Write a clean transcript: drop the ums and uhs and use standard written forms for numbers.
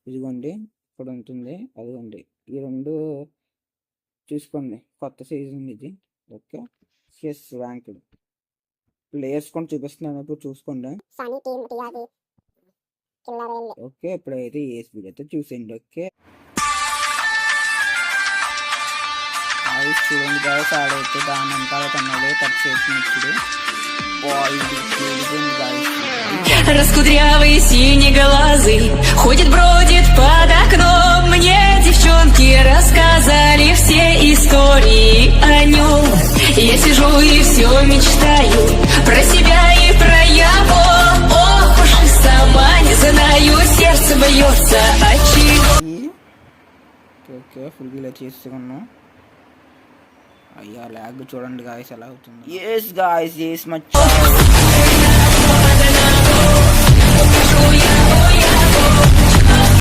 ఇదిగోండి ఇక్కడ ఉంటుంది, అదిగోండి ఈ రెండు చూసుకోండి, కొత్త సీజన్ ఇది. ఓకే, ఎస్ ర్యాంక్డ్ ప్లేయర్స్ కూడా చూపిస్తున్నాను, ఇప్పుడు చూసుకోండి. ఓకే, ఇప్పుడైతే ఏ స్పీడ్ అయితే చూసేయండి. ఓకే చూడండి గాయస్, ఆడైతే దాని అంతా తన్నాడు టచ్ చేసిన ఇప్పుడు Раскудрявый, синеглазый, ходит, бродит под окном. Мне девчонки рассказали все истории о нем. Я сижу и все мечтаю про себя и про его. Ох уж и сама не знаю, сердце бьется от чего. ఓకే ఫుల్ ఇలా చేసుకున్నాం. అయ్యా ల్యాగ్ చూడండి గాయస్ ఎలా అవుతుంది. Yes guys, yes much